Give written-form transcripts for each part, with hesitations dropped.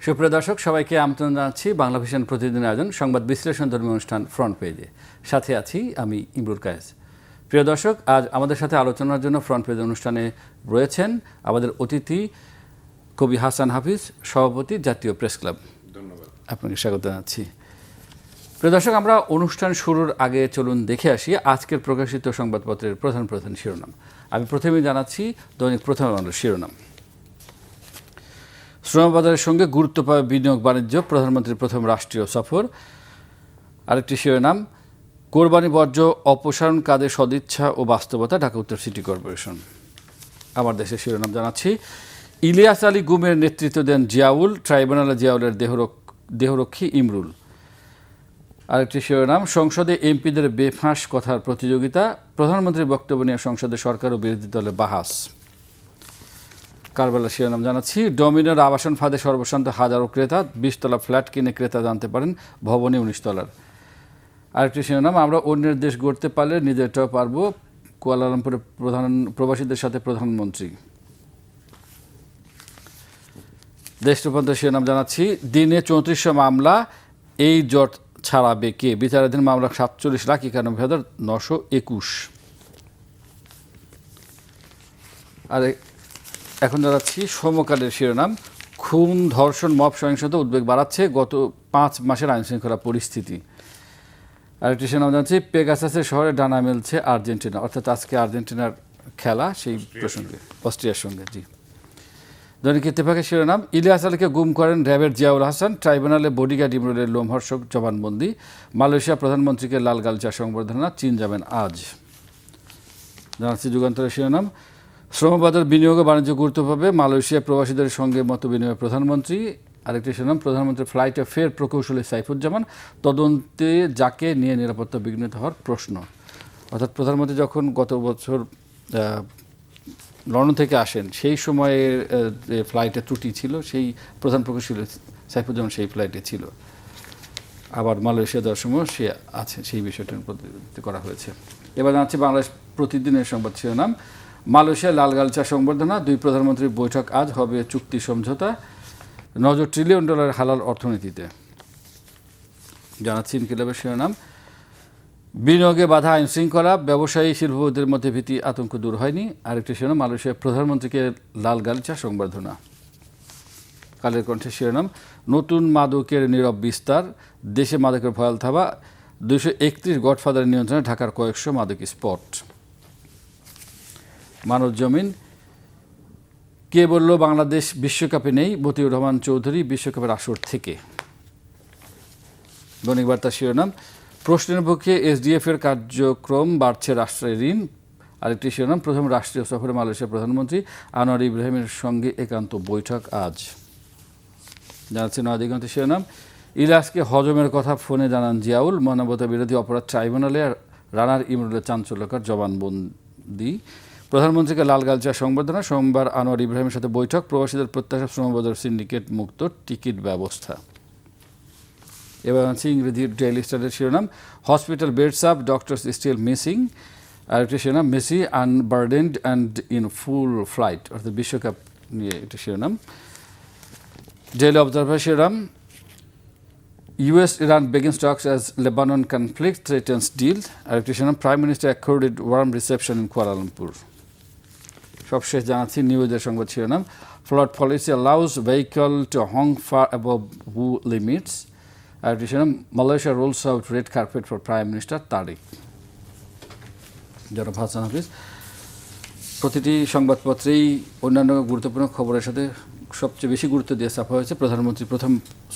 সুপ্রিয় দর্শক, সবাইকে আমন্ত্রণ জানাচ্ছি বাংলা ভিশন প্রতিদিন আয়োজন সংবাদ বিশ্লেষণধর্মী অনুষ্ঠান ফ্রন্ট পেজে। সাথে আছি আমি ইমরুল কায়েস। প্রিয় দর্শক, আজ আমাদের সাথে আলোচনার জন্য ফ্রন্ট পেজ অনুষ্ঠানে রয়েছেন আমাদের অতিথি কবি হাসান হাফিজ, সভাপতি, জাতীয় প্রেস ক্লাব। ধন্যবাদ। আপনাকে স্বাগত জানাচ্ছি। প্রিয় দর্শক, আমরা অনুষ্ঠান শুরুর আগে চলুন দেখে আসি আজকের প্রকাশিত সংবাদপত্রের প্রধান প্রধান শিরোনাম। আমি প্রথমেই জানাচ্ছি দৈনিক প্রথম আলোর শিরোনাম। শ্রমবাজারের সঙ্গে গুরুত্ব পাবে বিনিয়োগ বাণিজ্য, প্রধানমন্ত্রীর প্রথম রাষ্ট্রীয় সফর। আরেকটি শিরোনাম, কোরবানি বর্জ্য অপসারণ কাজে সদিচ্ছা ও বাস্তবতা, ঢাকা উত্তর সিটি কর্পোরেশন। আমার দেশের শিরোনাম জানাচ্ছি, ইলিয়াস আলী গুমের নেতৃত্ব দেন জিয়াউল, ট্রাইব্যুনালে জিয়াউলের দেহরক্ষী ইমরুল। আরেকটি শিরোনাম, সংসদে এমপিদের বেফাঁস কথার প্রতিযোগিতা, প্রধানমন্ত্রীর বক্তব্য নিয়ে সংসদে সরকার ও বিরোধী দলে বাহাস। কারবালার শিরোনাম জানাচ্ছি, ডমিনোর আবাসন ফাঁদে সর্বশান্ত হাজারো ক্রেতা, 20 তলা ফ্ল্যাট কিনে ক্রেতা জানতে পারেন ভবনে 19 তলার। আরেকটি শিরোনাম, আমরা অন্যের দেশ গড়তে পারলে নিজেরটাও পারবো, কুয়ালালামপুরের প্রবাসীদের সাথে প্রধানমন্ত্রী। দেশ রূপান্তর শিরোনাম জানাচ্ছি, দিনে 3400 মামলা, এই জট ছাড়াবে কে, বিচারাধীন মামলা 47,91,921। আর এখন জানাচ্ছি সমকালের শিরোনাম, খুন, ধর্ষণ, মব সহিংসতা উদ্বেগ বাড়াচ্ছে গত 5 মাসের আইনশৃঙ্খলা পরিস্থিতি। আরেকটি শিরোনাম জানাচ্ছি, পেগাসাসের শহরে ডানা মেলছে আর্জেন্টিনা, অর্থাৎ আজকে আর্জেন্টিনার খেলা, সেই প্রসঙ্গে অস্ট্রিয়ার সঙ্গে। জি। দৈনিক ইত্তেফাকের শিরোনাম, ইলিয়াস আলীকে গুম করেন র্যাবের জিয়াউল হাসান, ট্রাইব্যুনালে বডিগার্ড ইমরুলের লোমহর্ষক জবানবন্দি, মালয়েশিয়া প্রধানমন্ত্রীকে লাল গালিচা সংবর্ধনা, চীন যাবেন আজ। জানাচ্ছি যুগান্তরের শিরোনাম, শ্রমবাজার বিনিয়োগ ও বাণিজ্য গুরুত্ব পাবে, মালয়েশিয়া প্রবাসীদের সঙ্গে মত বিনিময় প্রধানমন্ত্রী। আরেকটি শিরোনাম, প্রধানমন্ত্রীর ফ্লাইটে ফের প্রকৌশলী সাইফুজ্জামান, তদন্তে যাকে নিয়ে নিরাপত্তা বিঘ্নিত হওয়ার প্রশ্ন। অর্থাৎ প্রধানমন্ত্রী যখন গত বছর লন্ডন থেকে আসেন, সেই সময়ে যে ফ্লাইটে ত্রুটি ছিল, সেই প্রধান প্রকৌশলী সাইফুজ্জামান সেই ফ্লাইটে ছিল। আবার মালয়েশিয়া যাওয়ার সময় সে আছে, সেই বিষয়টির প্রতিনিধিত্ব করা হয়েছে। এবার জানাচ্ছি বাংলাদেশ প্রতিদিনের সংবাদ শিরোনাম, মালয়েশিয়া লাল গালিচা সংবর্ধনা, 2 প্রধানমন্ত্রীর বৈঠক আজ, হবে চুক্তি সমঝোতা, নজর $1 ট্রিলিয়ন হালাল অর্থনীতিতে। জানাচ্ছি ইনকিলাবের শিরোনাম, বিনিয়োগে বাধা, আইন শৃঙ্খলা, ব্যবসায়ী শিল্পপতিদের মধ্যে ভীতি আতঙ্ক দূর হয়নি। আরেকটি শিরোনাম, মালয়েশিয়ার প্রধানমন্ত্রীকে লাল গালিচা সংবর্ধনা। কালের কণ্ঠের শিরোনাম, নতুন মাদকের নীরব বিস্তার, দেশে মাদকের ভয়াল থাবা, 231 গডফাদারের নিয়ন্ত্রণে ঢাকার কয়েকশো মাদক স্পট। মানব জমিন, কে বলল বাংলাদেশ বিশ্বকাপে নেই, মতিউর রহমান চৌধুরী বিশ্বকাপের আসর থেকে। দৈনিক বার্তার শিরোনাম, প্রশ্নের পক্ষে এসডিএফ এর কার্যক্রম, বাড়ছে রাষ্ট্রের ঋণ। আরেকটি শিরোনাম, প্রথম রাষ্ট্রীয় সফরে মালয়েশিয়ার প্রধানমন্ত্রী, আনোয়ার ইব্রাহিমের সঙ্গে একান্ত বৈঠক আজ। জানাচ্ছি নয়াদিগন্তের শিরোনাম, ইলিয়াসকে হজমের কথা ফোনে জানান জিয়াউল, মানবতা বিরোধী অপরাধ ট্রাইব্যুনালে রানার ইমরুলের চাঞ্চল্যকর জবানবন্দি, প্রধানমন্ত্রীকে লাল গালিচা সংবর্ধনা, সোমবার আনোয়ার ইব্রাহিমের সাথে বৈঠক, প্রবাসীদের প্রত্যাশা শ্রমবাজার সিন্ডিকেট মুক্ত টিকিট ব্যবস্থা। এবার আছে ইংরেজি ডেইলি স্টারের শিরোনাম, hospital beds up, doctors still missing. আর একটি শিরোনাম, Messi unburdened and in full flight, অর্থাৎ বিশ্বকাপ নিয়ে একটি শিরোনাম। ডেইলি অবজারভার শিরোনাম, US Iran begins talks as Lebanon conflict threatens deal. আর একটি শিরোনাম, prime minister accorded warm reception in Kuala Lumpur. সবশেষ জানাচ্ছি নিউজের সংবাদ শিরোনাম, flawed policy allows vehicle to honk far above WHO limits. আর একটি শিরোনাম, Malaysia rolls out red carpet for prime minister Tarique. জনাব হাসান হাফিজ, প্রতিটি সংবাদপত্রেই অন্যান্য গুরুত্বপূর্ণ খবরের সাথে সবচেয়ে বেশি গুরুত্ব দিয়ে ছাপা হয়েছে প্রধানমন্ত্রী প্রথম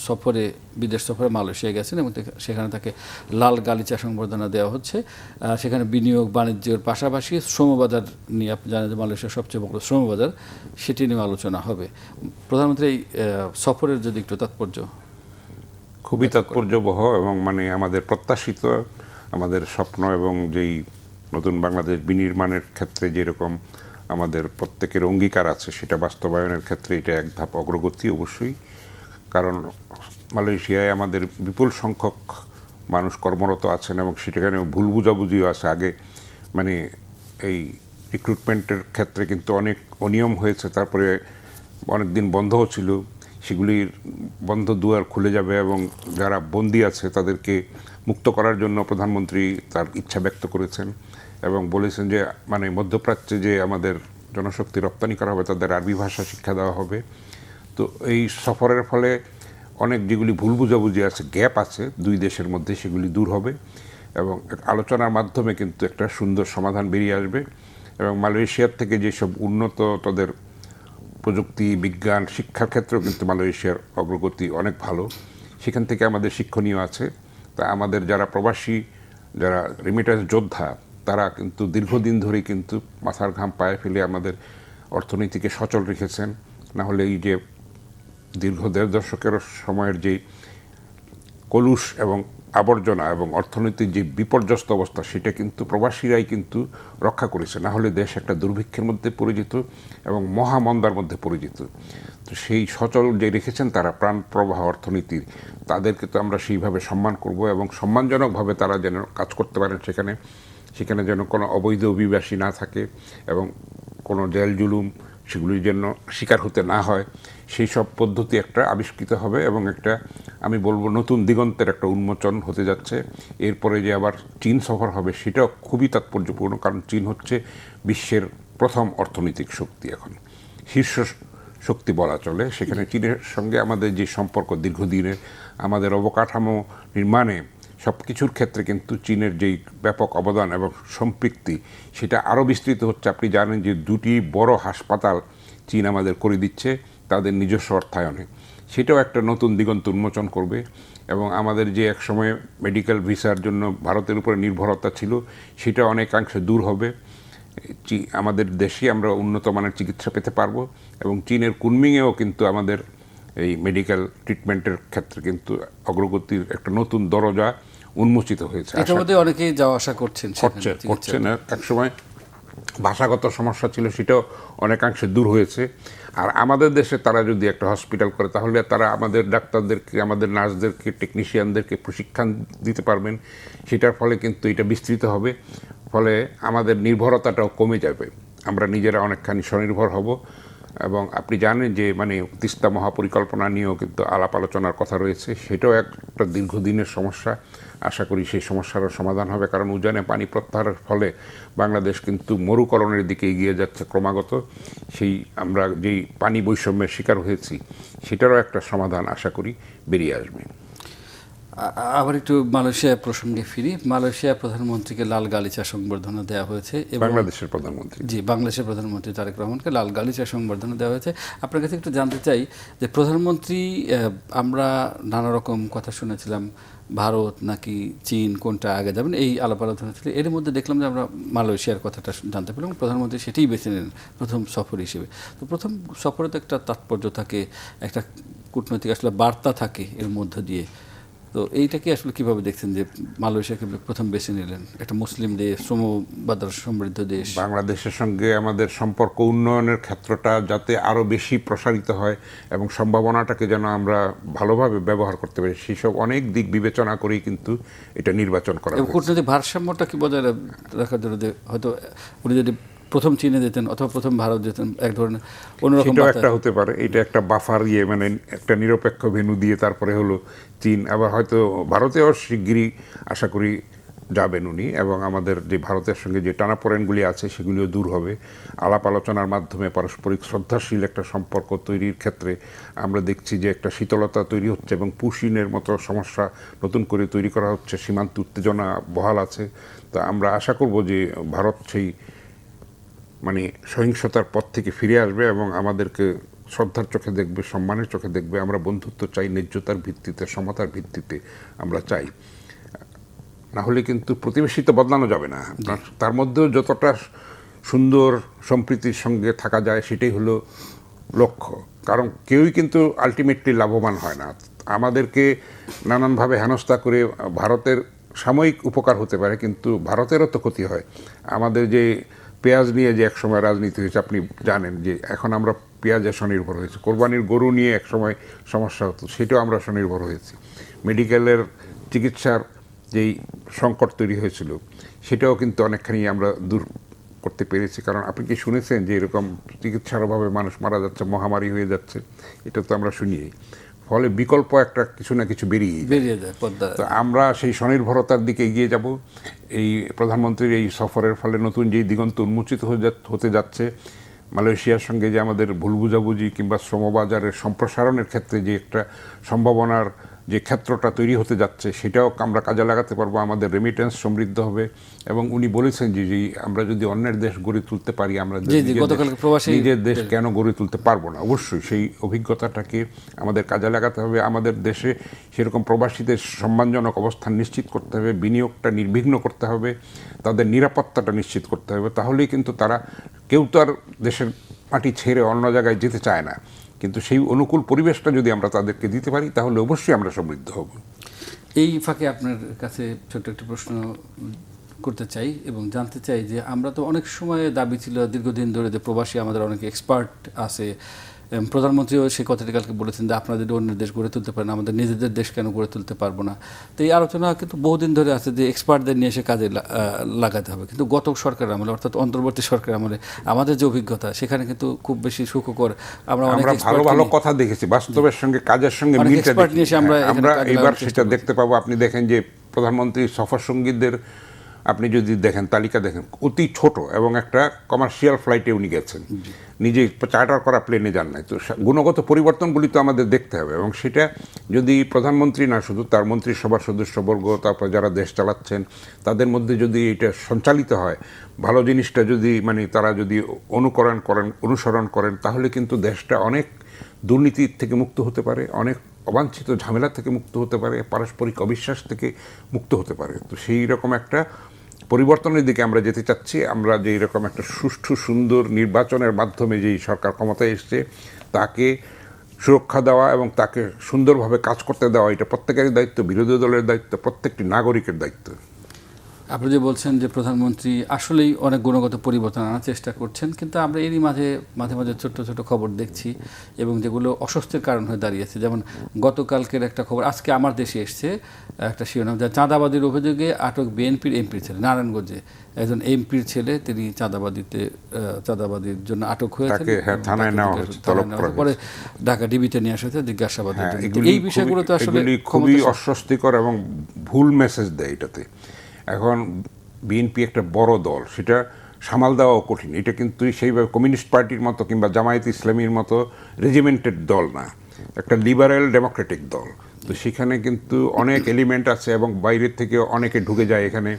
সফরে, বিদেশ সফরে মালয়েশিয়া গেছেন এবং সেখানে তাকে লাল গালিচা সংবর্ধনা দেওয়া হচ্ছে। সেখানে বিনিয়োগ বাণিজ্যের পাশাপাশি শ্রমবাজার নিয়ে, আপনি জানেন যে মালয়েশিয়ার সবচেয়ে বড় শ্রমবাজার, সেটি নিয়ে আলোচনা হবে। প্রধানমন্ত্রী এই সফরের যদি একটু তাৎপর্য। খুবই তাৎপর্যবহ এবং মানে আমাদের প্রত্যাশিত, আমাদের স্বপ্ন এবং যেই নতুন বাংলাদেশ বিনির্মাণের ক্ষেত্রে যেরকম আমাদের প্রত্যেকের অঙ্গীকার আছে, সেটা বাস্তবায়নের ক্ষেত্রে এটা এক ধাপ অগ্রগতি অবশ্যই। কারণ মালয়েশিয়ায় আমাদের বিপুল সংখ্যক মানুষ কর্মরত আছেন এবং সেখানে ভুল বুঝাবুঝিও আছে। আগে মানে এই রিক্রুটমেন্টের ক্ষেত্রে কিন্তু অনেক অনিয়ম হয়েছে, তারপরে অনেক দিন বন্ধও ছিল, সেগুলির বন্ধ দুয়ার খুলে যাবে এবং যারা বন্দী আছে তাদেরকে মুক্ত করার জন্য প্রধানমন্ত্রী তার ইচ্ছা ব্যক্ত করেছেন এবং বলেছেন যে মানে মধ্যপ্রাচ্যে যে আমাদের জনশক্তি রপ্তানি করা হবে তাদের আরবি ভাষা শিক্ষা দেওয়া হবে। তো এই সফরের ফলে অনেক যেগুলি ভুল বুঝাবুঝি আছে, গ্যাপ আছে দুই দেশের মধ্যে, সেগুলি দূর হবে এবং আলোচনার মাধ্যমে কিন্তু একটা সুন্দর সমাধান বেরিয়ে আসবে। এবং মালয়েশিয়ার থেকে যেসব উন্নত তাদের প্রযুক্তি, বিজ্ঞান, শিক্ষার ক্ষেত্রেও কিন্তু মালয়েশিয়ার অগ্রগতি অনেক ভালো, সেখান থেকে আমাদের শিক্ষণীয় আছে। তা আমাদের যারা প্রবাসী, যারা রেমিটেন্স যোদ্ধা, তারা কিন্তু দীর্ঘদিন ধরেই কিন্তু মাথার ঘাম পায়ে ফেলে আমাদের অর্থনীতিকে সচল রেখেছেন। না হলে এই যে দীর্ঘ ১.৫ দশকের সময়ের যে কলুষ এবং আবর্জনা এবং অর্থনীতির যে বিপর্যস্ত অবস্থা, সেটা কিন্তু প্রবাসীরাই কিন্তু রক্ষা করেছে। না হলে দেশ একটা দুর্ভিক্ষের মধ্যে পড়ে যেত এবং মহামন্দার মধ্যে পড়ে যেত। তো সেই সচল যে রেখেছেন তারা প্রাণ প্রবাহ অর্থনীতির, তাদেরকে তো আমরা সেইভাবে সম্মান করব এবং সম্মানজনকভাবে তারা যেন কাজ করতে পারেন সেখানে যেন কোনো অবৈধ অভিবাসী না থাকে এবং কোনো জেল জুলুম সেগুলির জন্য শিকার হতে না হয়, সেই সব পদ্ধতি একটা আবিষ্কৃত হবে এবং একটা, আমি বলবো, নতুন দিগন্তের একটা উন্মোচন হতে যাচ্ছে। এরপরে যে আবার চীন সফর হবে সেটাও খুবই তাৎপর্যপূর্ণ, কারণ চীন হচ্ছে বিশ্বের প্রথম অর্থনৈতিক শক্তি, এখন শীর্ষ শক্তি বলা চলে। সেখানে চীনের সঙ্গে আমাদের যে সম্পর্ক দীর্ঘদিনের, আমাদের অবকাঠামো নির্মাণে সব কিছুর ক্ষেত্রে কিন্তু চীনের যেই ব্যাপক অবদান এবং সম্পৃক্তি, সেটা আরও বিস্তৃত হচ্ছে। আপনি জানেন যে 2টি বড় হাসপাতাল চীন আমাদের করে দিচ্ছে তাদের নিজস্ব অর্থায়নে, সেটাও একটা নতুন দিগন্ত উন্মোচন করবে। এবং আমাদের যে এক সময় মেডিকেল ভিসার জন্য ভারতের উপরে নির্ভরতা ছিল, সেটা অনেকাংশে দূর হবে। আমাদের দেশে আমরা উন্নত মানের চিকিৎসা পেতে পারবো এবং চীনের কুনমিংয়েও কিন্তু আমাদের এই মেডিকেল ট্রিটমেন্টের ক্ষেত্রে কিন্তু অগ্রগতির একটা নতুন দরজা উন্মোচিত হয়েছে। ইতিমধ্যে অনেকেই যাওয়া আশা করছেন, করছেন। একসময় ভাষাগত সমস্যা ছিল, সেটাও অনেকাংশে দূর হয়েছে। আর আমাদের দেশে তারা যদি একটা হসপিটাল করে, তাহলে তারা আমাদের ডাক্তারদেরকে, আমাদের নার্সদেরকে, টেকনিশিয়ানদেরকে প্রশিক্ষণ দিতে পারবেন। সেটার ফলে কিন্তু এটা বিস্তৃত হবে, ফলে আমাদের নির্ভরতাটাও কমে যাবে, আমরা নিজেরা অনেকখানি স্বনির্ভর হব। এবং আপনি জানেন যে মানে তিস্তা মহাপরিকল্পনা নিয়েও কিন্তু আলাপ আলোচনার কথা রয়েছে, সেটাও একটা দীর্ঘদিনের সমস্যা। আশা করি সেই সমস্যারও সমাধান হবে, কারণ উজানে পানি প্রত্যাহারের ফলে বাংলাদেশ কিন্তু মরুকরণের দিকে এগিয়ে যাচ্ছে ক্রমাগত। সেই আমরা যেই পানি বৈষম্যের শিকার হয়েছি, সেটারও একটা সমাধান আশা করি বেরিয়ে আসবে। আবার একটু মালয়েশিয়া প্রসঙ্গে ফিরি। মালয়েশিয়া প্রধানমন্ত্রীকে লাল গালিচা সংবর্ধনা দেওয়া হয়েছে। বাংলাদেশের প্রধানমন্ত্রী, জি, বাংলাদেশের প্রধানমন্ত্রী তারেক রহমানকে লাল গালিচা সংবর্ধনা দেওয়া হয়েছে। আপনার কাছে একটু জানতে চাই যে প্রধানমন্ত্রী, আমরা নানা রকম কথা শুনেছিলাম, ভারত নাকি চীন কোনটা আগে যাবেন, এই আলাপ আলোচনা ছিল। এর মধ্যে দেখলাম যে আমরা মালয়েশিয়ার কথাটা জানতে পেলাম, প্রধানমন্ত্রী সেটাই বেছে নেন প্রথম সফর হিসেবে। তো প্রথম সফরে তো একটা তাৎপর্য থাকে, একটা কূটনৈতিক আসলে বার্তা থাকে এর মধ্য দিয়ে। তো এইটাকে আসলে কিভাবে দেখছেন যে মালয়েশিয়াকে প্রথম বেছে নিলেন, একটা মুসলিম দেশ, শ্রমবাজার সমৃদ্ধ দেশ? বাংলাদেশের সঙ্গে আমাদের সম্পর্ক উন্নয়নের ক্ষেত্রটা যাতে আরও বেশি প্রসারিত হয় এবং সম্ভাবনাটাকে যেন আমরা ভালোভাবে ব্যবহার করতে পারি, সেসব অনেক দিক বিবেচনা করেই কিন্তু এটা নির্বাচন করা হয়েছে। কূটনৈতিক ভারসাম্যটা কি বজায় রাখার জন্য হয়তো উনি যদি প্রথম চীনে যেতেন অথবা প্রথম ভারত যেতেন, এক ধরনের অন্যরকম একটা হতে পারে, এটা একটা বাফার মানে একটা নিরপেক্ষ ভেন্যু দিয়ে তারপরে হলো চীন। আবার হয়তো ভারতেও শিগগিরই আশা করি যাবেন উনি, এবং আমাদের যে ভারতের সঙ্গে যে টানাপোড়েনগুলি আছে সেগুলিও দূর হবে। আলাপ আলোচনার মাধ্যমে পারস্পরিক শ্রদ্ধাশীল একটা সম্পর্ক তৈরির ক্ষেত্রে আমরা দেখছি যে একটা শীতলতা তৈরি হচ্ছে এবং পুশিনের মতো সমস্যা নতুন করে তৈরি করা হচ্ছে, সীমান্ত উত্তেজনা বহাল আছে। তো আমরা আশা করব যে ভারত সেই মানে সহিংসতার পথ থেকে ফিরে আসবে এবং আমাদেরকে শ্রদ্ধার চোখে দেখবে, সম্মানের চোখে দেখবে। আমরা বন্ধুত্ব চাই, ন্যায্যতার ভিত্তিতে, সমতার ভিত্তিতে আমরা চাই। না হলে কিন্তু প্রতিবেশী তো বদলানো যাবে না, তার মধ্যেও যতটা সুন্দর সম্প্রীতির সঙ্গে থাকা যায় সেটাই হলো লক্ষ্য। কারণ কেউই কিন্তু আলটিমেটলি লাভবান হয় না। আমাদেরকে নানানভাবে হেনস্থা করে ভারতের সাময়িক উপকার হতে পারে, কিন্তু ভারতেরও তো ক্ষতি হয়। আমাদের যে পেঁয়াজ নিয়ে যে একসময় রাজনীতি হয়েছে, আপনি জানেন যে এখন আমরা পেঁয়াজে স্বনির্ভর হয়েছি। কোরবানির গরু নিয়ে একসময় সমস্যা হতো, সেটাও আমরা স্বনির্ভর হয়েছি। মেডিকেলের চিকিৎসার যেই সংকট তৈরি হয়েছিল, সেটাও কিন্তু অনেকখানি আমরা দূর করতে পেরেছি। কারণ আপনি কি শুনেছেন যে এরকম চিকিৎসার অভাবে মানুষ মারা যাচ্ছে, মহামারী হয়ে যাচ্ছে? এটা তো আমরা শুনিই। ফলে বিকল্প একটা কিছু না কিছু বেরিয়ে যায় পদ্মা। তো আমরা সেই স্বনির্ভরতার দিকে এগিয়ে যাব। এই প্রধানমন্ত্রীর এই সফরের ফলে নতুন যেই দিগন্ত উন্মোচিত হতে যাচ্ছে, মালয়েশিয়ার সঙ্গে যে আমাদের ভুল বুঝাবুঝি কিংবা শ্রমবাজারের সম্প্রসারণের ক্ষেত্রে যে একটা সম্ভাবনার যে ক্ষেত্রটা তৈরি হতে যাচ্ছে, সেটাও আমরা কাজে লাগাতে পারবো। আমাদের রেমিটেন্স সমৃদ্ধ হবে। এবং উনি বলেছেন যে আমরা যদি অন্যের দেশ গড়ে তুলতে পারি, আমরা নিজের দেশ কেন গড়ে তুলতে পারবো না? অবশ্যই সেই অভিজ্ঞতাটাকে আমাদের কাজে লাগাতে হবে। আমাদের দেশে সেরকম প্রবাসীদের সম্মানজনক অবস্থান নিশ্চিত করতে হবে, বিনিয়োগটা নির্বিঘ্ন করতে হবে, তাদের নিরাপত্তাটা নিশ্চিত করতে হবে। তাহলেই কিন্তু তারা, কেউ তো আর দেশের মাটি ছেড়ে অন্য জায়গায় যেতে চায় না, কিন্তু সেই অনুকূল পরিবেশটা যদি আমরা তাদেরকে দিতে পারি, তাহলে অবশ্যই আমরা সমৃদ্ধ হব। এই ফাঁকে আপনার কাছে ছোট্ট একটি প্রশ্ন করতে চাই এবং জানতে চাই যে আমরা তো অনেক সময় দাবি ছিল দীর্ঘদিন ধরে যে প্রবাসী আমাদের অনেক এক্সপার্ট আছে। প্রধানমন্ত্রীও সেই কথাটি কালকে বলেছেন যে আপনারা যদি অন্য দেশ গড়ে তুলতে পারেন, আমাদের নিজেদের দেশ কেন গড়ে তুলতে পারবো না? তো এই আলোচনা কিন্তু বহুদিন ধরে আছে যে এক্সপার্টদের নিয়ে এসে কাজে লাগাতে হবে। কিন্তু গত সরকারের আমলে, অর্থাৎ অন্তর্বর্তী সরকারের আমলে আমাদের যে অভিজ্ঞতা, সেখানে কিন্তু খুব বেশি সুখকর। আমরা ভালো ভালো কথা দেখেছি, বাস্তবের সঙ্গে কাজের সঙ্গে মিলটা দেখি। আমরা এবার সেটা দেখতে পাবো। আপনি দেখেন যে প্রধানমন্ত্রী সফর সঙ্গীদের আপনি যদি দেখেন, তালিকা দেখেন, অতি ছোট এবং একটা কমার্শিয়াল ফ্লাইটে উনি গেছেন, নিজে চার্টার করা প্লেনে যান নাই। তো গুণগত পরিবর্তনগুলি তো আমাদের দেখতে হবে। এবং সেটা যদি প্রধানমন্ত্রী না, শুধু তার মন্ত্রিসভার সদস্যবর্গ, তারপর যারা দেশ চালাচ্ছেন, তাদের মধ্যে যদি এটা সঞ্চালিত হয়, ভালো জিনিসটা যদি তারা যদি অনুসরণ করেন, তাহলে কিন্তু দেশটা অনেক দুর্নীতির থেকে মুক্ত হতে পারে, অনেক অবাঞ্ছিত ঝামেলা থেকে মুক্ত হতে পারে, পারস্পরিক অবিশ্বাস থেকে মুক্ত হতে পারে। তো সেই রকম একটা পরিবর্তনের দিকে আমরা যেতে চাচ্ছি। আমরা যে এরকম একটা সুষ্ঠু সুন্দর নির্বাচনের মাধ্যমে যেই সরকার ক্ষমতায় এসছে, তাকে সুরক্ষা দেওয়া এবং তাকে সুন্দরভাবে কাজ করতে দেওয়া, এটা প্রত্যেকেরই দায়িত্ব, বিরোধী দলের দায়িত্ব, প্রত্যেকটি নাগরিকের দায়িত্ব। আপনি যে বলছেন যে প্রধানমন্ত্রী আসলেই অনেক গুণগত পরিবর্তন আনার চেষ্টা করছেন, কিন্তু আমরা এরই মাঝে মাঝে ছোট্ট ছোট খবর দেখছি এবং যেগুলো অস্বস্তির কারণ হয়ে দাঁড়িয়েছে। যেমন গতকালকের একটা খবর আজকে আমার দেশে এসছে, একটা শিরোনাম, যা চাঁদাবাদির অভিযোগে আটক বিএনপির এমপির ছেলে, নারায়ণগঞ্জে একজন এমপির ছেলে, তিনি চাঁদাবাদির জন্য আটক হয়েছেন, পরে ঢাকা ডিবিতে নিয়ে আসা হয়েছে জিজ্ঞাসাবাদের জন্য। এই বিষয়গুলো তো আসলে খুবই অস্বস্তিকর এবং ভুল মেসেজ দেয় এটাতে। এখন বিএনপি একটা বড় দল, সেটা সামাল দেওয়াও কঠিন। এটা কিন্তু সেইভাবে কমিউনিস্ট পার্টির মতো কিংবা জামায়াত ইসলামীর মতো রেজিমেন্টেড দল না, একটা লিবারেল ডেমোক্রেটিক দল। তো সেখানে কিন্তু অনেক এলিমেন্ট আছে এবং বাইরের থেকে অনেকে ঢুকে যায় এখানে,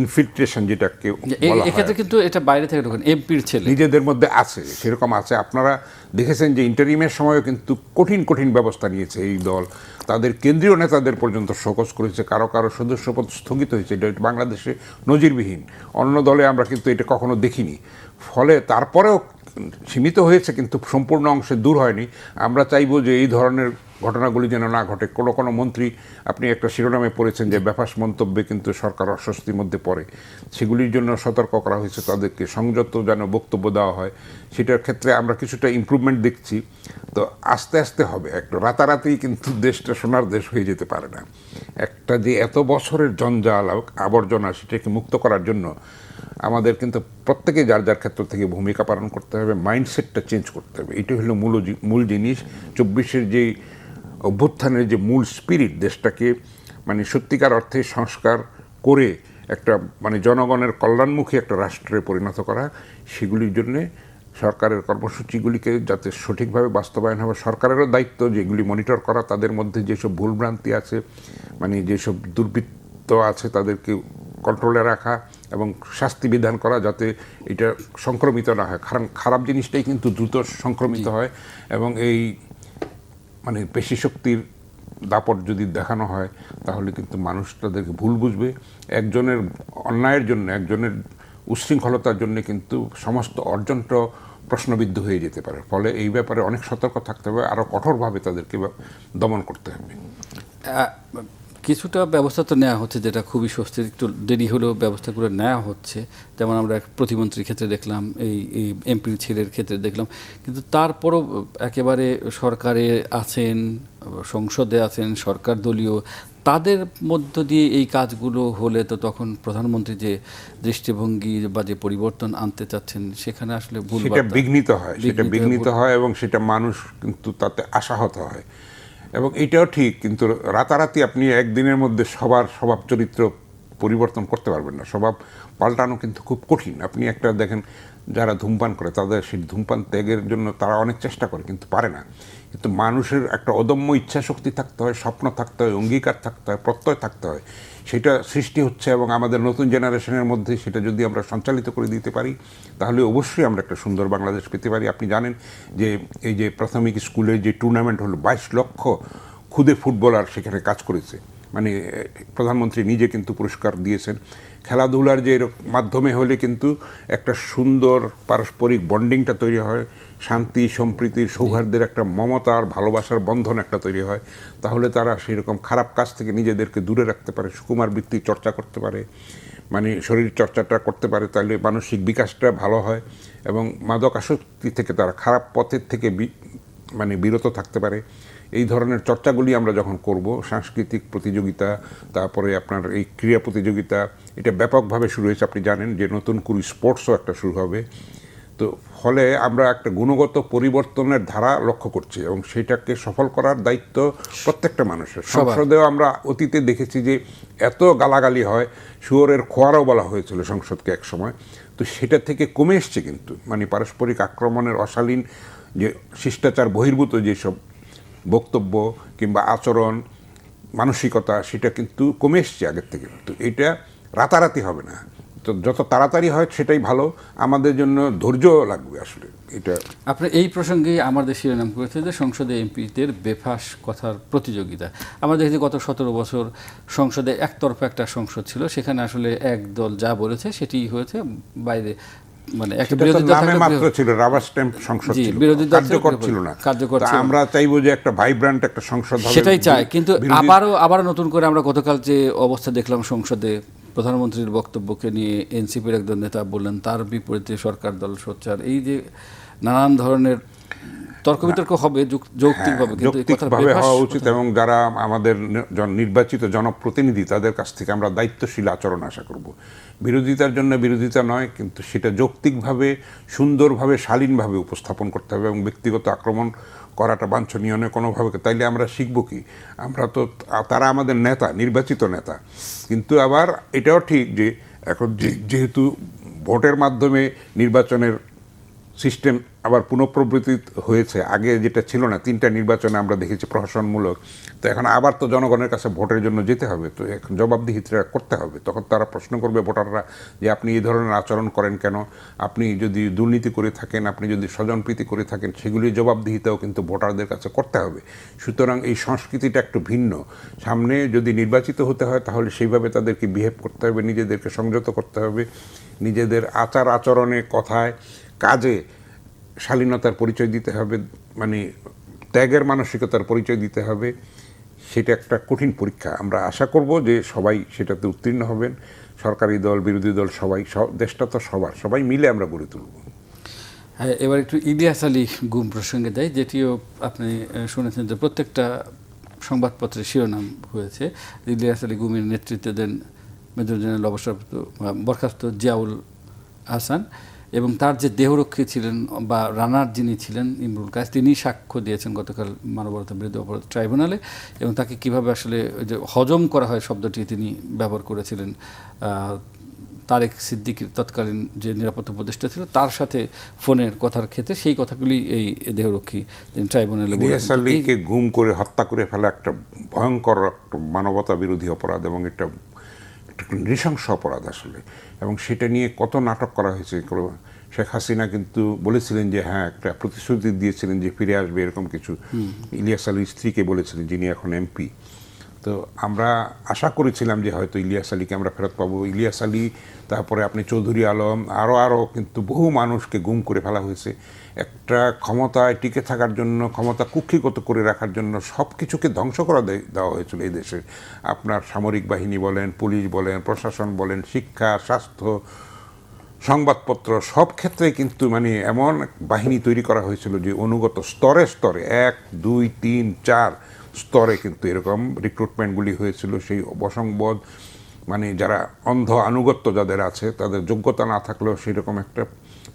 ইনফিল্ট্রেশন যেটাকে বলা হয়। এক্ষেত্রে কিন্তু এটা বাইরে থেকে ঢোকেন, এমপির ছেলে নিজেদের মধ্যে আছে, সেরকম আছে। আপনারা দেখেছেন যে ইন্টারিমের সময়ও কিন্তু কঠিন কঠিন ব্যবস্থা নিয়েছে এই দল, তাদের কেন্দ্রীয় নেতাদের পর্যন্ত শোকজ করেছে, কারো কারো সদস্যপদ স্থগিত হয়েছে। এটা বাংলাদেশে নজিরবিহীন, অন্য দলে আমরা কিন্তু এটা কখনো দেখিনি। ফলে তারপরেও সীমিত হয়েছে, কিন্তু সম্পূর্ণ অংশে দূর হয়নি। আমরা চাইবো যে এই ধরনের ঘটনাগুলি যেন না ঘটে। কোনো মন্ত্রী, আপনি একটা শিরোনামে পড়েছেন যে বেফাস মন্তব্যে কিন্তু সরকার অস্বস্তির মধ্যে পড়ে, সেগুলির জন্য সতর্ক করা হয়েছে, তাদেরকে সংযত যেন বক্তব্য দেওয়া হয়। সেটার ক্ষেত্রে আমরা কিছুটা ইমপ্রুভমেন্ট দেখছি। তো আস্তে আস্তে হবে, একটা রাতারাতি কিন্তু দেশটা সোনার দেশ হয়ে যেতে পারে না। একটা যে এত বছরের জঞ্জাল আবর্জনা, সেটাকে মুক্ত করার জন্য আমাদের কিন্তু প্রত্যেকে যার যার ক্ষেত্র থেকে ভূমিকা পালন করতে হবে, মাইন্ডসেটটা চেঞ্জ করতে হবে। এটাই হলো মূল জিনিস। 24-এর যেই অভ্যুত্থানের যে মূল স্পিরিট, দেশটাকে সত্যিকার অর্থে সংস্কার করে একটা জনগণের কল্যাণমুখী একটা রাষ্ট্রে পরিণত করা, সেগুলির জন্যে সরকারের কর্মসূচিগুলিকে যাতে সঠিকভাবে বাস্তবায়ন হবে, সরকারেরও দায়িত্ব যেগুলি মনিটর করা, তাদের মধ্যে যেসব ভুলভ্রান্তি আছে, যেসব দুর্বৃত্ত আছে, তাদেরকে কন্ট্রোলে রাখা এবং শাস্তি বিধান করা, যাতে এটা সংক্রমিত না হয়। কারণ খারাপ জিনিসটাই কিন্তু দ্রুত সংক্রমিত হয় এবং এই পেশি শক্তির দাপট যদি দেখানো হয়, তাহলে কিন্তু মানুষ তাদেরকে ভুল বুঝবে। একজনের অন্যায়ের জন্য, একজনের উচ্ছৃঙ্খলতার জন্য কিন্তু সমস্ত অর্জনটা প্রশ্নবিদ্ধ হয়ে যেতে পারে। ফলে এই ব্যাপারে অনেক সতর্ক থাকতে হবে, আরও কঠোরভাবে তাদেরকে দমন করতে হবে। কিছুটা ব্যবস্থা তো নেওয়া হচ্ছে, যেটা খুবই স্বস্তির। একটু দেরি হলেও ব্যবস্থাগুলো নেওয়া হচ্ছে। যেমন আমরা এক প্রতিমন্ত্রীর ক্ষেত্রে দেখলাম, এই এমপির ছেলের ক্ষেত্রে দেখলাম। কিন্তু তারপরও একেবারে সরকারে আছেন, সংসদে আছেন, সরকার দলীয়, তাদের মধ্য দিয়ে এই কাজগুলো হলে তো তখন প্রধানমন্ত্রী যে দৃষ্টিভঙ্গি বা যে পরিবর্তন আনতে চাচ্ছেন সেখানে আসলে ভুল সেটা বিঘ্নিত হয়, সেটা বিঘ্নিত ভুল- হয় এবং সেটা মানুষ কিন্তু তাতে আশাহত হয়। এবং এটাও ঠিক, কিন্তু রাতারাতি আপনি একদিনের মধ্যে সবার স্বভাব চরিত্র পরিবর্তন করতে পারবেন না। স্বভাব পাল্টানো কিন্তু খুব কঠিন। আপনি একটা দেখেন, যারা ধূমপান করে তাদের সেই ধূমপান ত্যাগের জন্য তারা অনেক চেষ্টা করে কিন্তু পারে না। কিন্তু মানুষের একটা অদম্য ইচ্ছা শক্তি থাকতে হয়, স্বপ্ন থাকতে হয়, অঙ্গীকার থাকতে হয়, প্রত্যয় থাকতে হয়। সেটা সৃষ্টি হচ্ছে এবং আমাদের নতুন জেনারেশনের মধ্যে সেটা যদি আমরা সঞ্চালিত করে দিতে পারি তাহলে অবশ্যই আমরা একটা সুন্দর বাংলাদেশ পেতে পারি। আপনি জানেন যে এই যে প্রাথমিক স্কুলের যে টুর্নামেন্ট হলো, 22 লক্ষ খুদে ফুটবলার সেখানে কাজ করেছে। মানে প্রধানমন্ত্রী নিজে কিন্তু পুরস্কার দিয়েছেন। খেলাধুলার যে মাধ্যমে হলে কিন্তু একটা সুন্দর পারস্পরিক বন্ডিংটা তৈরি হয়, শান্তি সম্প্রীতির সৌহার্দ্যের একটা মমতার ভালোবাসার বন্ধন একটা তৈরি হয়। তাহলে তারা সেরকম খারাপ কাজ থেকে নিজেদেরকে দূরে রাখতে পারে, সুকুমার বৃত্তি চর্চা করতে পারে, মানে শরীর চর্চাটা করতে পারে। তাহলে মানসিক বিকাশটা ভালো হয় এবং মাদকাসক্তি থেকে তারা খারাপ পথের থেকে মানে বিরত থাকতে পারে। এই ধরনের চর্চাগুলি আমরা যখন করব, সাংস্কৃতিক প্রতিযোগিতা, তারপরে আপনার এই ক্রীড়া প্রতিযোগিতা, এটা ব্যাপকভাবে শুরু হয়েছে। আপনি জানেন যে নতুন করে স্পোর্টসও একটা শুরু হবে। তো ফলে আমরা একটা গুণগত পরিবর্তনের ধারা লক্ষ্য করছি এবং সেটাকে সফল করার দায়িত্ব প্রত্যেকটা মানুষের। সংসদেও আমরা অতীতে দেখেছি যে এত গালাগালি হয়, শুয়োরের খোয়ারও বলা হয়েছিল সংসদকে এক সময়। তো সেটা থেকে কমে এসছে কিন্তু, মানে পারস্পরিক আক্রমণের অশালীন যে শিষ্টাচার বহির্ভূত যেসব বক্তব্য কিংবা আচরণ, মানসিকতা, সেটা কিন্তু কমে এসছে আগের থেকে। তো এটা রাতারাতি হবে না, তো যত তাড়াতাড়ি হয় সেটাই ভালো। আমাদের জন্য ধৈর্য লাগবে আসলে। এটা আপনি এই প্রসঙ্গেই আমার দেশ শিরোনাম করেছে যে সংসদে এমপিদের বেফাস কথার প্রতিযোগিতা। আমরা দেখি যে গত 17 বছর সংসদে একতরফা একটা সংসদ ছিল, সেখানে আসলে এক দল যা বলেছে সেটি হয়েছে, বাইরে মানে একটা সেটা তো বিরোধী দল নামে থাকলে মাত্র ছিল, রাবার স্ট্যাম্প সংসদ জি, ছিল, বিরোধী দল কার্যকর থাকলে ছিল না। কার্যকর তা ছিল না। আমরা চাইবো যে একটা ভাইব্রান্ট একটা সংসদ হবে। সেটাই চাই, কিন্তু বিরোধী- আবারও নতুন করে আমরা গতকাল যে অবস্থা দেখলাম সংসদে, প্রধানমন্ত্রীর বক্তব্যকে নিয়ে এনসিপির একজন নেতা বললেন তার বিপরীতে সরকার দল সোচ্চার। এই যে নানান ধরনের তর্ক বিতর্ক হবে যৌক্তিকভাবে, কিন্তু এই কথার যৌক্তিকভাবে বেফাস হওয়া উচিত এবং যারা আমাদের নির্বাচিত জনপ্রতিনিধি তাদের কাছ থেকে আমরা দায়িত্বশীল আচরণ আশা করব। বিরোধিতার জন্য বিরোধিতা নয়, কিন্তু সেটা যৌক্তিকভাবে, সুন্দরভাবে, শালীনভাবে উপস্থাপন করতে হবে এবং ব্যক্তিগত আক্রমণ করাটা বাঞ্ছনীয় নয় কোনোভাবে। তাইলে আমরা শিখব কি? আমরা তো, তারা আমাদের নেতা, নির্বাচিত নেতা। কিন্তু আবার এটাও ঠিক যে এখন যেহেতু ভোটের মাধ্যমে নির্বাচনের সিস্টেম আবার পুনঃপ্রবৃত্তি হয়েছে, আগে যেটা ছিল না, 3টা নির্বাচনে আমরা দেখেছি প্রহসনমূলক। তো এখন আবার তো জনগণের কাছে ভোটের জন্য যেতে হবে, তো এখন জবাবদিহিতা করতে হবে। তখন তারা প্রশ্ন করবে ভোটাররা যে আপনি এই ধরনের আচরণ করেন কেন, আপনি যদি দুর্নীতি করে থাকেন, আপনি যদি স্বজনপ্রীতি করে থাকেন, সেগুলির জবাবদিহিতাও কিন্তু ভোটারদের কাছে করতে হবে। সুতরাং এই সংস্কৃতিটা একটু ভিন্ন। সামনে যদি নির্বাচিত হতে হয় তাহলে সেইভাবে তাদেরকে বিহেভ করতে হবে, নিজেদেরকে সংযত করতে হবে, নিজেদের আচার আচরণে, কথায়, কাজে শালীনতার পরিচয় দিতে হবে, মানে ত্যাগের মানসিকতার পরিচয় দিতে হবে। সেটা একটা কঠিন পরীক্ষা। আমরা আশা করব যে সবাই সেটাতে উত্তীর্ণ হবেন, সরকারি দল, বিরোধী দল, সবাই। দেশটা তো সবার, সবাই মিলে আমরা গড়ে তুলব। হ্যাঁ, এবার একটু ইলিয়াস আলী গুম প্রসঙ্গে দেয়, যেটিও আপনি শুনেছেন যে প্রত্যেকটা সংবাদপত্রের শিরোনাম হয়েছে। ইলিয়াস আলী গুমের নেতৃত্বে দেন মেজর জেনারেল অবসরপ্রাপ্ত বরখাস্ত জিয়াউল হাসান, এবং তার যে দেহরক্ষী ছিলেন বা রানার যিনি ছিলেন ইমরুল কায়েস, তিনি সাক্ষ্য দিয়েছেন গতকাল মানবতার বিরুদ্ধে অপরাধ ট্রাইব্যুনালে। এবং তাকে কিভাবে আসলে ওই যে হজম করা হয় শব্দটি তিনি ব্যবহার করেছিলেন তারেক সিদ্দিকীর তৎকালীন যে নিরাপত্তা উপদেষ্টা ছিল তার সাথে ফোনের কথার ক্ষেত্রে, সেই কথাগুলি এই দেহরক্ষী ট্রাইব্যুনালে ইলিয়াস আলীকে গুম করে হত্যা করে ফেলা একটা ভয়ঙ্কর মানবতা বিরোধী অপরাধ এবং একটা নৃশংস অপরাধ আসলে। এবং সেটা নিয়ে কত নাটক করা হয়েছে। শেখ হাসিনা কিন্তু বলেছিলেন যে হ্যাঁ, একটা প্রতিশ্রুতি দিয়েছিলেন যে ফিরে আসবে, এরকম কিছু। ইলিয়াস আলীর স্ত্রীকে বলেছিলেন, যিনি এখন এমপি। তো আমরা আশা করেছিলাম যে হয়তো ইলিয়াস আলীকে আমরা ফেরত পাবো। ইলিয়াস আলী, তারপরে আপনি চৌধুরী আলম, আরও কিন্তু বহু মানুষকে গুম করে ফেলা হয়েছে। একটা ক্ষমতায় টিকে থাকার জন্য, ক্ষমতা কুক্ষিগত করে রাখার জন্য সব কিছুকে ধ্বংস করে দেওয়া হয়েছিল এই দেশে। আপনার সামরিক বাহিনী বলেন, পুলিশ বলেন, প্রশাসন বলেন, শিক্ষা, স্বাস্থ্য, সংবাদপত্র, সব ক্ষেত্রে কিন্তু মানে এমন বাহিনী তৈরি করা হয়েছিল যে অনুগত স্তরে স্তরে 1, 2, 3, 4 স্তরে কিন্তু এরকম রিক্রুটমেন্টগুলি হয়েছিল। সেই অবসংবোধ মানে যারা অন্ধ আনুগত্য যাদের আছে, তাদের যোগ্যতা না থাকলেও সেরকম একটা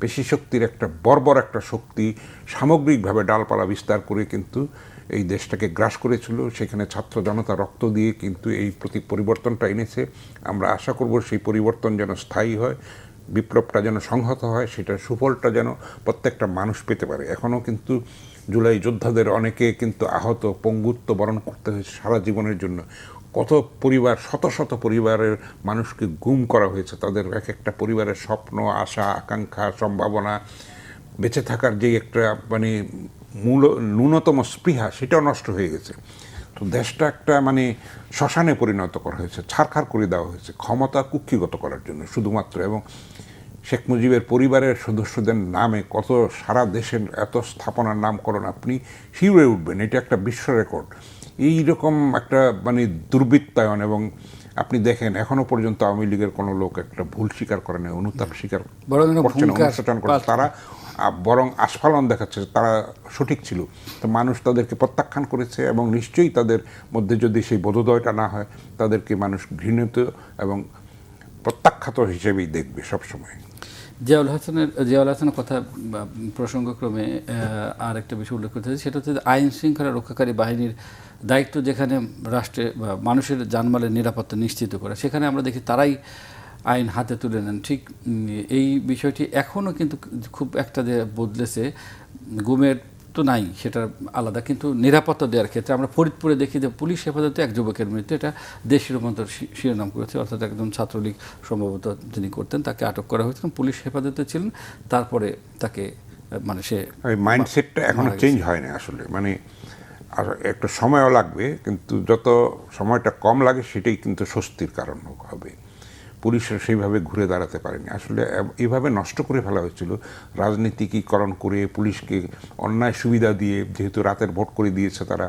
পেশি শক্তির একটা বর্বর একটা শক্তি সামগ্রিকভাবে ডালপালা বিস্তার করে কিন্তু এই দেশটাকে গ্রাস করেছিল। সেখানে ছাত্র জনতা রক্ত দিয়ে কিন্তু এই পরিবর্তনটা এনেছে। আমরা আশা করব সেই পরিবর্তন যেন স্থায়ী হয়, বিপ্লবটা যেন সংহত হয়, সেটার সুফলটা যেন প্রত্যেকটা মানুষ পেতে পারে। এখনও কিন্তু জুলাই যোদ্ধাদের অনেকে কিন্তু আহত, পঙ্গুত্ব বরণ করতে হয়েছে সারা জীবনের জন্য। কত পরিবার, শত শত পরিবারের মানুষকে গুম করা হয়েছে। তাদের এক একটা পরিবারের স্বপ্ন, আশা, আকাঙ্ক্ষা, সম্ভাবনা, বেঁচে থাকার যে একটা মানে ন্যূনতম স্পৃহা, সেটাও নষ্ট হয়ে গেছে। তো দেশটা একটা মানে শ্মশানে পরিণত করা হয়েছে, ছারখার করে দেওয়া হয়েছে ক্ষমতা কুক্ষিগত করার জন্য শুধুমাত্র। এবং শেখ মুজিবের পরিবারের সদস্যদের নামে কত সারা দেশের এত স্থাপনার নামকরণ, আপনি শিউরে উঠবেন, এটা একটা বিশ্ব রেকর্ড। এইরকম একটা মানে দুর্বৃত্তায়ন। এবং আপনি দেখেন এখনো পর্যন্ত আওয়ামী লীগের কোনো লোক একটা ভুল স্বীকার করে না, অনুতাপ স্বীকার করছে না, অনুশোচন করছে। তারা বরং আস্ফালন দেখাচ্ছে তারা সঠিক ছিল। তো মানুষ তাদেরকে প্রত্যাখ্যান করেছে এবং নিশ্চয়ই তাদের মধ্যে যদি সেই বোধোদয়টা না হয়, তাদেরকে মানুষ ঘৃণিত এবং প্রত্যাখ্যাত হিসেবেই দেখবে সবসময়। জিয়াউল হাসানের কথা প্রসঙ্গক্রমে আর একটা বিষয় উল্লেখ করতে চাই, সেটা হচ্ছে আইন শৃঙ্খলা রক্ষাকারী বাহিনীর দায়িত্ব যেখানে রাষ্ট্রে মানুষের জানমালের নিরাপত্তা নিশ্চিত করা, সেখানে আমরা দেখি তারাই আইন হাতে তুলে নেন। ঠিক এই বিষয়টি এখনও কিন্তু খুব একটা যে বদলেছে, গুমের তো নাই সেটা আলাদা, কিন্তু নিরাপত্তা দেওয়ার ক্ষেত্রে আমরা ফরিদপুরে দেখি যে পুলিশ হেফাজতে এক যুবকের মৃত্যু, এটা দেশি রূপান্তর শিরোনাম করেছে। অর্থাৎ একজন ছাত্রলীগ সম্ভবত যিনি করতেন, তাকে আটক করা হয়েছিল, পুলিশ হেফাজতে ছিলেন, তারপরে তাকে মানে সে মাইন্ডসেটটা এখনো চেঞ্জ হয় না আসলে। মানে আর একটা সময়ও লাগবে, কিন্তু যত সময়টা কম লাগে সেটাই কিন্তু স্বস্তির কারণ হবে। পুলিশরা সেইভাবে ঘুরে দাঁড়াতে পারেনি আসলে, এইভাবে নষ্ট করে ফেলা হয়েছিল। রাজনীতিকীকরণ করে পুলিশকে অন্যায় সুবিধা দিয়ে, যেহেতু রাতের ভোট করে দিয়েছে তারা,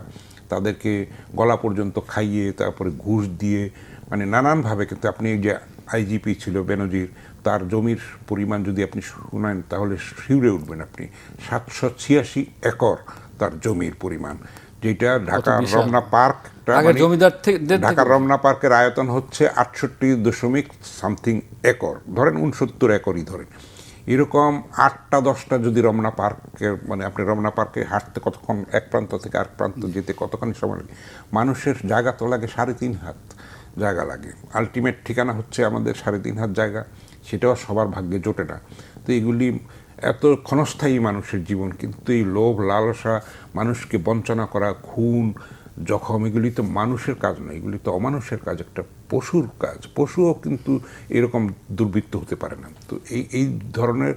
তাদেরকে গলা পর্যন্ত খাইয়ে, তারপরে ঘুষ দিয়ে, মানে নানানভাবে। কিন্তু আপনি যে আইজিপি ছিল বেনজির, তার জমির পরিমাণ যদি আপনি শুনেন তাহলে শিউরে উঠবেন আপনি। 786 একর তার জমির পরিমাণ, যেটা ঢাকার রমনা পার্ক, ঢাকার রমনা পার্কের আয়তন হচ্ছে 68.something একর, ধরেন 69 একরই ধরেন। এরকম 8টা-10টা যদি রমনা পার্কের, মানে আপনি রমনা পার্কে হাঁটতে কতক্ষণ, এক প্রান্ত থেকে আরেক প্রান্ত যেতে কতক্ষণ সময় লাগে। মানুষের জায়গা তো লাগে 3.5 হাত জায়গা লাগে। আলটিমেট ঠিকানা হচ্ছে আমাদের 3.5 হাত জায়গা, সেটাও সবার ভাগ্যে জোটে না। তো এগুলি এত ক্ষণস্থায়ী মানুষের জীবন, কিন্তু এই লোভ লালসা, মানুষকে বঞ্চনা করা, খুন জখম, এগুলি তো মানুষের কাজ নয়, এগুলি তো অমানুষের কাজ, একটা পশুর কাজ। পশুও কিন্তু এরকম দুর্বৃত্ত হতে পারে না। তো এই ধরনের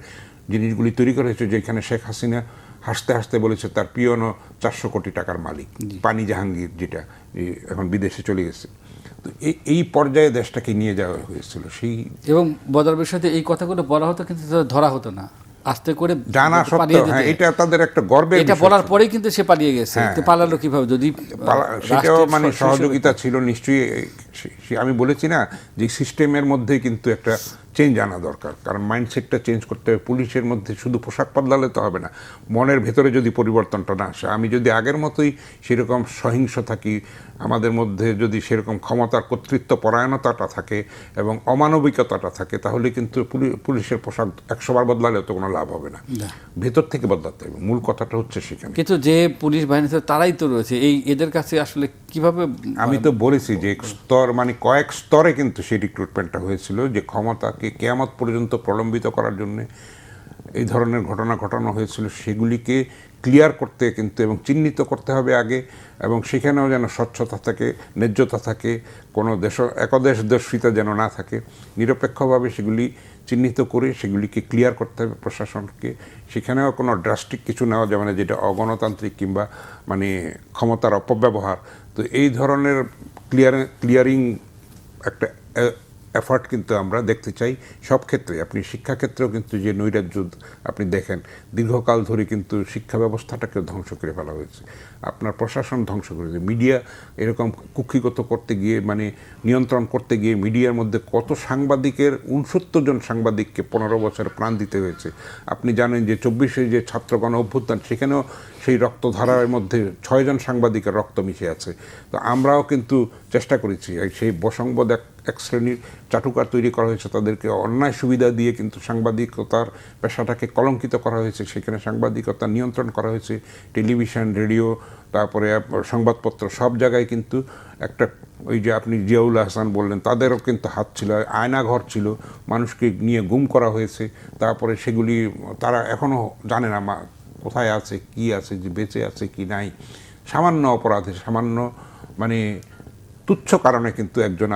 জিনিসগুলি তৈরি করা হয়েছে, যেখানে শেখ হাসিনা হাসতে হাসতে বলেছে তার পিয়নও 400 কোটি টাকার মালিক, পানি জাহাঙ্গীর, যেটা এখন বিদেশে চলে গেছে। তো এই পর্যায়ে দেশটাকে নিয়ে যাওয়া হয়েছিল সেই। এবং বদর বিষয়তে এই কথাগুলো বলা হতো, কিন্তু ধরা হতো না, আস্তে করে জানা সত্ত্বেও। হ্যাঁ, এটা তাদের একটা গর্বের, এটা বলার পরেই কিন্তু সে পালিয়ে গেছে। পালালো কিভাবে? যদি সেটাও মানে সহযোগিতা ছিল নিশ্চয়ই। আমি বলেছি না যে সিস্টেমের মধ্যে কিন্তু একটা চেঞ্জ আনা দরকার, কারণ মাইন্ডসেটটা চেঞ্জ করতে হবে। পুলিশের মধ্যে শুধু পোশাক বদলালে তো হবে না, মনের ভেতরে যদি পরিবর্তনটা না আসে, আমি যদি আগের মতোই সেরকম সহিংস থাকি, আমাদের মধ্যে যদি সেরকম ক্ষমতার কর্তৃত্ব পরায়ণতাটা থাকে এবং অমানবিকতাটা থাকে, তাহলে কিন্তু পুলিশের পোশাক 100 বার বদলালে তো কোনো লাভ হবে না। ভেতর থেকে বদলাতে হবে, মূল কথাটা হচ্ছে সেখানে। কিন্তু যে পুলিশ বাহিনীতে তারাই তো রয়েছে, এদের কাছে আসলে কিভাবে? আমি তো বলেছি যে স্তর, মানে কয়েক স্তরে কিন্তু সেই রিক্রুটমেন্টটা হয়েছিল, যে ক্ষমতাকে কিয়ামত পর্যন্ত প্রলম্বিত করার জন্য এই ধরনের ঘটনা ঘটানো হয়েছিল। সেগুলিকে ক্লিয়ার করতে কিন্তু এবং চিহ্নিত করতে হবে আগে, এবং সেখানেও যেন স্বচ্ছতা থাকে, ন্যায্যতা থাকে, কোনো একদেশদর্শিতা যেন না থাকে। নিরপেক্ষভাবে সেগুলি চিহ্নিত করে সেগুলিকে ক্লিয়ার করতে হবে প্রশাসনকে। সেখানেও কোনো ড্রাস্টিক কিছু নেওয়া যাবে না যেটা অগণতান্ত্রিক কিংবা মানে ক্ষমতার অপব্যবহার। তো এই ধরনের ক্লিয়ারিং একটা এফার্ট কিন্তু আমরা দেখতে চাই সব ক্ষেত্রে। আপনি শিক্ষাক্ষেত্রেও কিন্তু যে নৈরাজ্য আপনি দেখেন, দীর্ঘকাল ধরে কিন্তু শিক্ষা ব্যবস্থাটাকে ধ্বংস করে ফেলা হয়েছে, আপনার প্রশাসন ধ্বংস করেছে, মিডিয়া এরকম কুক্ষিগত করতে গিয়ে মানে নিয়ন্ত্রণ করতে গিয়ে মিডিয়ার মধ্যে কত সাংবাদিকের 69 জন সাংবাদিককে 15 বছর প্রাণ দিতে হয়েছে। আপনি জানেন যে 24-এ যে ছাত্র গণ অভ্যুত্থান, সেখানেও সেই রক্তধারার মধ্যে 6 জন সাংবাদিকের রক্ত মিশে আছে। তো আমরাও কিন্তু চেষ্টা করেছি, সেই বসংবদ এক শ্রেণীর চাটুকার তৈরি করা হয়েছে, তাদেরকে অন্যায় সুবিধা দিয়ে কিন্তু সাংবাদিকতার পেশাটাকে কলঙ্কিত করা হয়েছে, সেখানে সাংবাদিকতা নিয়ন্ত্রণ করা হয়েছে, টেলিভিশন, রেডিও, তারপরে সংবাদপত্র, সব জায়গায় কিন্তু একটা ওই যে আপনি জিয়াউল হাসান বললেন, তাদেরও কিন্তু হাত ছিল, আয়নাঘর ছিল, মানুষকে নিয়ে গুম করা হয়েছে। তারপরে সেগুলি তারা এখনও জানে না কোথায় আছে, কি আছে, যে বেঁচে আছে কি নাই। সামান্য অপরাধে, সামান্য মানে তুচ্ছ কারণে কিন্তু একজন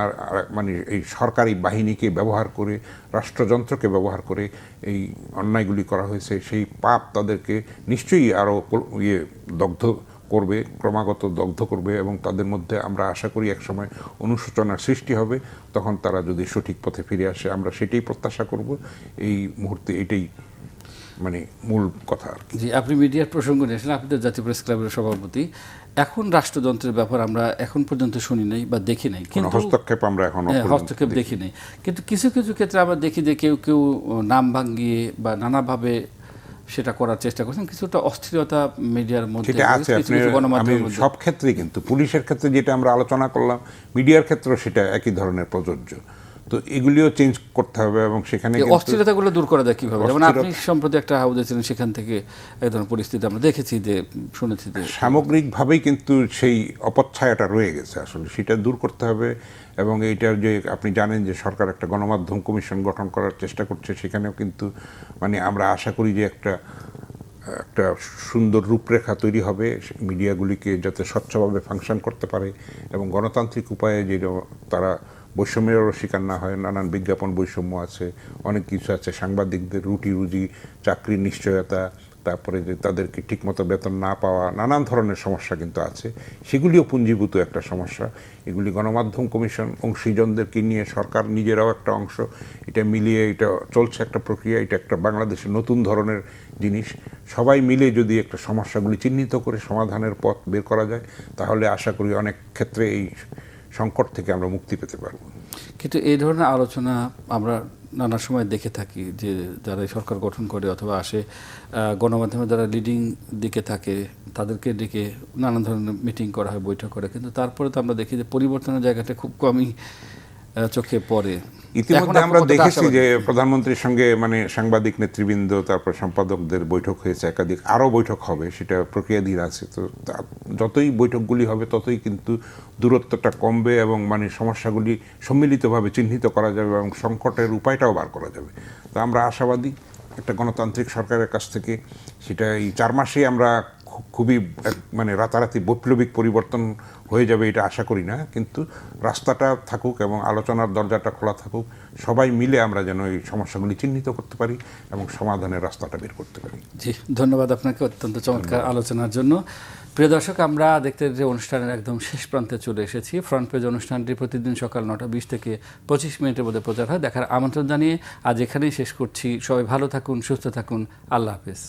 মানে এই সরকারি বাহিনীকে ব্যবহার করে, রাষ্ট্রযন্ত্রকে ব্যবহার করে এই অন্যায়গুলি করা হয়েছে। সেই পাপ তাদেরকে নিশ্চয়ই আরও দগ্ধ করবে, ক্রমাগত দগ্ধ করবে, এবং তাদের মধ্যে আমরা আশা করি একসময় অনুশোচনার সৃষ্টি হবে। তখন তারা যদি সঠিক পথে ফিরে আসে, আমরা সেটাই প্রত্যাশা করব। এই মুহূর্তে এটাই মানে মূল কথা আর কি। জি, আপনি মিডিয়ার প্রসঙ্গ নিয়েছেন, আপনি তো জাতীয় প্রেস ক্লাবের সভাপতি। এখন রাষ্ট্রযন্ত্রের ব্যাপার আমরা এখন পর্যন্ত শুনি নাই বা দেখি নাই, কিন্তু হস্তক্ষেপ আমরা এখন হস্তক্ষেপ দেখি নাই। কিন্তু কিছু কিছু ক্ষেত্রে আমরা দেখি যে কেউ কেউ নাম ভাঙিয়ে বা নানাভাবে সেটা করার চেষ্টা করছেন। কিছুটা অস্থিরতা মিডিয়ার মধ্যে আছে। আমি সব ক্ষেত্রে, কিন্তু পুলিশের ক্ষেত্রে যেটা আমরা আলোচনা করলাম, মিডিয়ার ক্ষেত্রেও সেটা একই ধরনের প্রযোজ্য। তো এগুলিও চেঞ্জ করতে হবে, এবং সেখানে অস্থিরতাগুলো দূর করা যায় কীভাবে? যেমন আপনি সম্প্রতি একটা হাউসে ছিলেন, সেখান থেকে এক ধরনের পরিস্থিতি আমরা দেখেছি, যে শুনেছি যে সামগ্রিকভাবেই কিন্তু সেই অপচ্ছায়াটা রয়ে গেছে, আসলে সেটা দূর করতে হবে। এবং এইটার যে আপনি জানেন যে সরকার একটা গণমাধ্যম কমিশন গঠন করার চেষ্টা করছে, সেখানেও কিন্তু মানে আমরা আশা করি যে একটা সুন্দর রূপরেখা তৈরি হবে মিডিয়াগুলিকে, যাতে স্বচ্ছভাবে ফাংশন করতে পারে এবং গণতান্ত্রিক উপায়ে যে তারা বৈষম্যেরও শিকার না হয়। নানান বিজ্ঞাপন বৈষম্য আছে, অনেক কিছু আছে, সাংবাদিকদের রুটি রুজি, চাকরির নিশ্চয়তা, তারপরে যে তাদেরকে ঠিকমতো বেতন না পাওয়া, নানান ধরনের সমস্যা কিন্তু আছে। সেগুলিও পুঞ্জীভূত একটা সমস্যা। এগুলি গণমাধ্যম কমিশন, অংশীজনদেরকে নিয়ে সরকার নিজেরাও একটা অংশ, এটা মিলিয়ে এটা চলছে একটা প্রক্রিয়া। এটা একটা বাংলাদেশের নতুন ধরনের জিনিস। সবাই মিলে যদি একটা সমস্যাগুলি চিহ্নিত করে সমাধানের পথ বের করা যায়, তাহলে আশা করি অনেক ক্ষেত্রে এই সংকট থেকে আমরা মুক্তি পেতে পারব। কিন্তু এই ধরনের আলোচনা আমরা নানা সময় দেখে থাকি, যে যারা সরকার গঠন করে অথবা আসে, গণমাধ্যমে যারা লিডিং দিকে থাকে তাদেরকে ডেকে নানান ধরনের মিটিং করা হয়, বৈঠক করে, কিন্তু তারপরে তো আমরা দেখি যে পরিবর্তনের জায়গাটা খুব কমই চোখে পড়ে। ইতিমধ্যে আমরা দেখেছি যে প্রধানমন্ত্রীর সঙ্গে মানে সাংবাদিক নেতৃবৃন্দ, তারপর সম্পাদকদের বৈঠক হয়েছে, একাধিক আরও বৈঠক হবে, সেটা প্রক্রিয়াধীন আছে। তো যতই বৈঠকগুলি হবে ততই কিন্তু দূরত্বটা কমবে, এবং মানে সমস্যাগুলি সম্মিলিতভাবে চিহ্নিত করা যাবে, এবং সংকটের উপায়টাও বার করা যাবে। তো আমরা আশাবাদী একটা গণতান্ত্রিক সরকারের কাছ থেকে সেটা এই 4 মাসেই আমরা খুবই মানে রাতারাতি বৈপ্লবিক পরিবর্তন হয়ে যাবে এটা আশা করি না, কিন্তু রাস্তাটা থাকুক এবং আলোচনার দরজাটা খোলা থাকুক। সবাই মিলে আমরা যেন এই সমস্যাগুলি চিহ্নিত করতে পারি এবং সমাধানের রাস্তাটা বের করতে পারি। জি, ধন্যবাদ আপনাকে অত্যন্ত চমৎকার আলোচনার জন্য। প্রিয় দর্শক, আমরা দেখতে যে অনুষ্ঠানের একদম শেষ প্রান্তে চলে এসেছি। ফ্রন্ট পেজ অনুষ্ঠানটি প্রতিদিন সকাল 9:20 থেকে 25 মিনিটের মধ্যে প্রচার হয়। দেখার আমন্ত্রণ জানিয়ে আজ এখানেই শেষ করছি। সবাই ভালো থাকুন, সুস্থ থাকুন। আল্লাহ হাফেজ।